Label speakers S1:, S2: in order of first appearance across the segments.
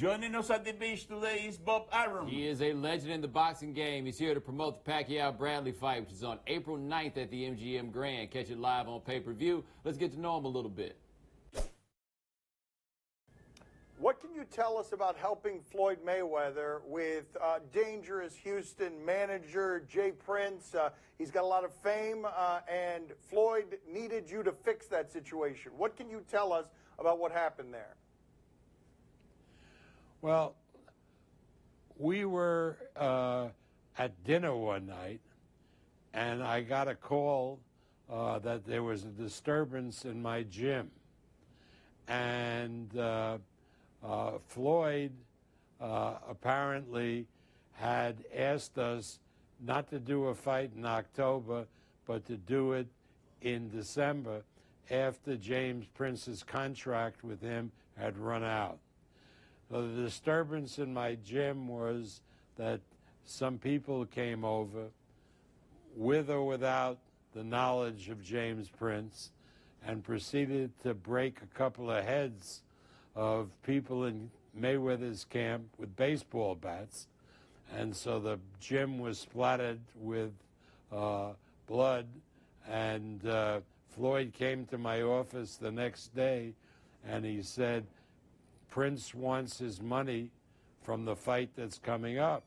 S1: Joining us at the beach today is Bob Arum.
S2: He is a legend in the boxing game. He's here to promote the Pacquiao-Bradley fight, which is on April 9th at the MGM Grand. Catch it live on pay-per-view. Let's get to know him a little bit.
S3: What can you tell us about helping Floyd Mayweather with dangerous Houston manager Jay Prince? He's got a lot of fame, and Floyd needed you to fix that situation. What can you tell us about what happened there?
S4: Well, we were at dinner one night, and I got a call that there was a disturbance in my gym. And Floyd apparently had asked us not to do a fight in October, but to do it in December after James Prince's contract with him had run out. So the disturbance in my gym was that some people came over with or without the knowledge of James Prince and proceeded to break a couple of heads of people in Mayweather's camp with baseball bats. And so the gym was splattered with blood, and Floyd came to my office the next day and he said, Prince wants his money from the fight that's coming up.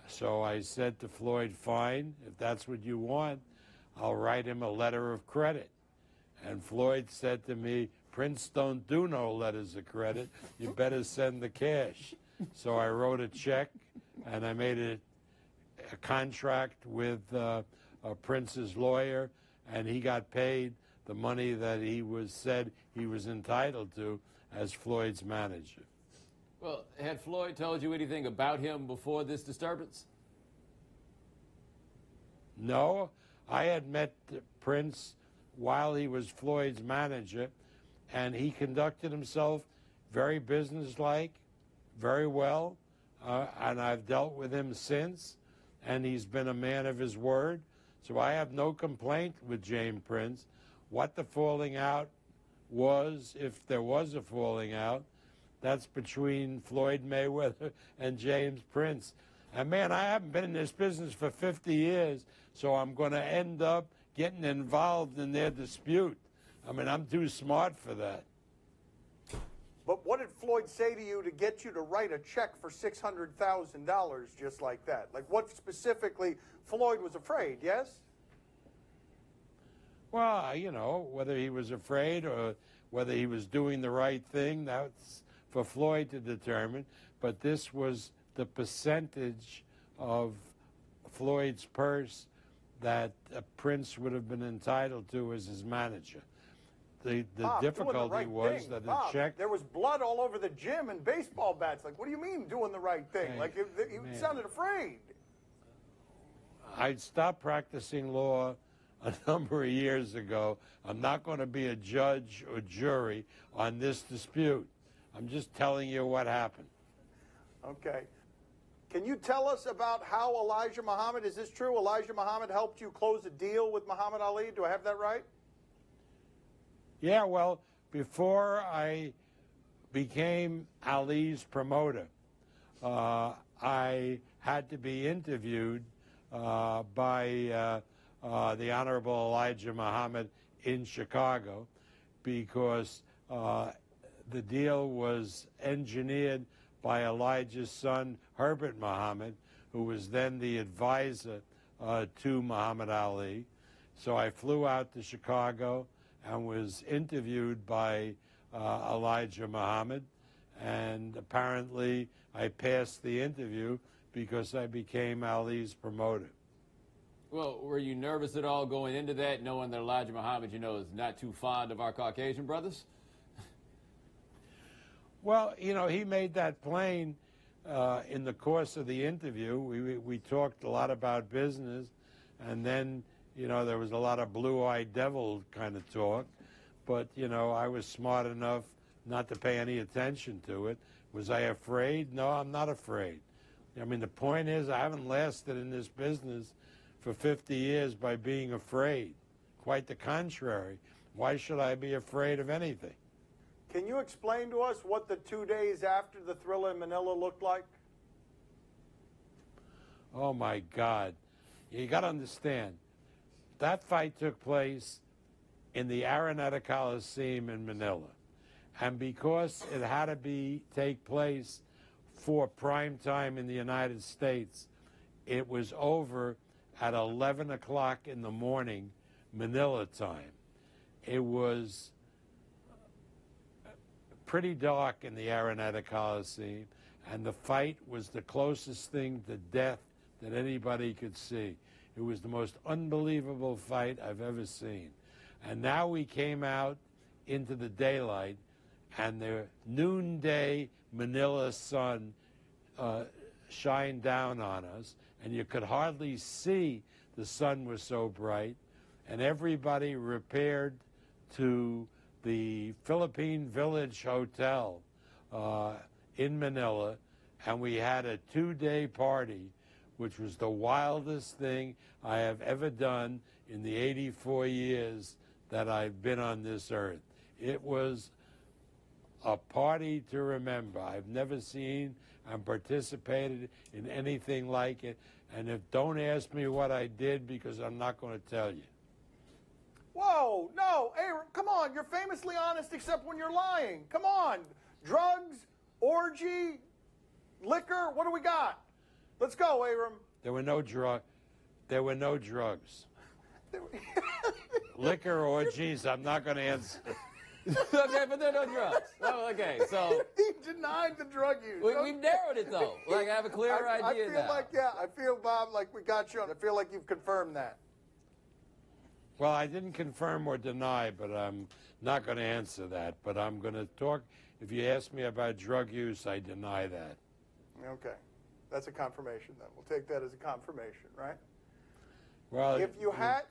S4: So I said to Floyd, fine, if that's what you want, I'll write him a letter of credit. And Floyd said to me, Prince don't do no letters of credit. You better send the cash. So I wrote a check, and I made a contract with Prince's lawyer, and he got paid the money that he said he was entitled to as Floyd's manager.
S2: Well, had Floyd told you anything about him before this disturbance?
S4: No, I had met Prince while he was Floyd's manager, and he conducted himself very businesslike, very well, and I've dealt with him since, and he's been a man of his word. So I have no complaint with James Prince. What the falling out was, if there was a falling out, that's between Floyd Mayweather and James Prince. And man, I haven't been in this business for 50 years, so I'm going to end up getting involved in their dispute. I mean, I'm too smart for that.
S3: But what did Floyd say to you to get you to write a check for $600,000 just like that? Like, what specifically? Floyd was afraid, yes?
S4: Well, you know, whether he was afraid or whether he was doing the right thing, that's for Floyd to determine. But this was the percentage of Floyd's purse that Prince would have been entitled to as his manager. The difficulty was that the check...
S3: There was blood all over the gym and baseball bats. Like, what do you mean doing the right thing? Like, you sounded afraid.
S4: I stopped practicing law a number of years ago. I'm not going to be a judge or jury on this dispute. I'm just telling you what happened.
S3: Okay. Can you tell us about how Elijah Muhammad, is this true? Elijah Muhammad helped you close a deal with Muhammad Ali? Do I have that right?
S4: Yeah, well, before I became Ali's promoter, I had to be interviewed by the Honorable Elijah Muhammad in Chicago because the deal was engineered by Elijah's son, Herbert Muhammad, who was then the advisor to Muhammad Ali. So I flew out to Chicago and was interviewed by Elijah Muhammad, and apparently I passed the interview because I became Ali's promoter.
S2: Well, were you nervous at all going into that, knowing that Elijah Muhammad, you know, is not too fond of our Caucasian brothers?
S4: Well, you know, he made that plain in the course of the interview. We talked a lot about business, and then, you know, there was a lot of blue-eyed devil kind of talk. But, you know, I was smart enough not to pay any attention to it. Was I afraid? No, I'm not afraid. I mean, the point is I haven't lasted in this business for 50 years by being afraid. Quite the contrary. Why should I be afraid of anything?
S3: Can you explain to us what the 2 days after the Thrilla in Manila looked like?
S4: Oh, my God. You got to understand, that fight took place in the Araneta Coliseum in Manila. And because it had to take place for prime time in the United States, it was over at 11 o'clock in the morning, Manila time. It was pretty dark in the Araneta Coliseum, and the fight was the closest thing to death that anybody could see. It was the most unbelievable fight I've ever seen. And now we came out into the daylight, and the noonday Manila sun shined down on us, and you could hardly see the sun was so bright, and everybody repaired to the Philippine Village Hotel in Manila, and we had a 2-day party, which was the wildest thing I have ever done in the 84 years that I've been on this earth. It was a party to remember. I've never seen and participated in anything like it, and don't ask me what I did, because I'm not going to tell you.
S3: Whoa, no, Arum, come on. You're famously honest except when you're lying. Come on. Drugs, orgy, liquor, what do we got? Let's go, Arum.
S4: There were no drugs. Liquor orgies, I'm not going to answer.
S2: Okay, but there are no drugs. Oh, okay, so
S3: He denied the drug use.
S2: we've narrowed it, though. Like, I have a clearer idea now.
S3: I feel, Bob, like we got you on. I feel like you've confirmed that.
S4: Well, I didn't confirm or deny, but I'm not going to answer that. But I'm going to talk. If you ask me about drug use, I deny that.
S3: Okay. That's a confirmation, then. We'll take that as a confirmation, right?
S4: Well,
S3: If you had...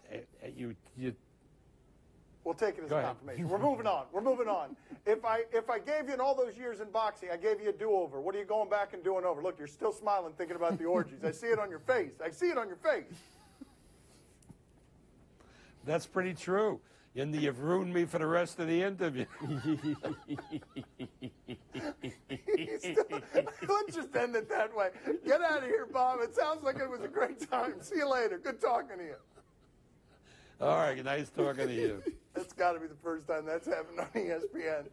S3: We'll take it as a confirmation. We're moving on. We're moving on. If I gave you in all those years in boxing, I gave you a do-over, what are you going back and doing over? Look, you're still smiling thinking about the orgies. I see it on your face. I see it on your face.
S4: That's pretty true. And you've ruined me for the rest of the interview.
S3: Let's just end it that way. Get out of here, Bob. It sounds like it was a great time. See you later. Good talking to you.
S4: All right, nice talking to you.
S3: That's got to be the first time that's happened on ESPN.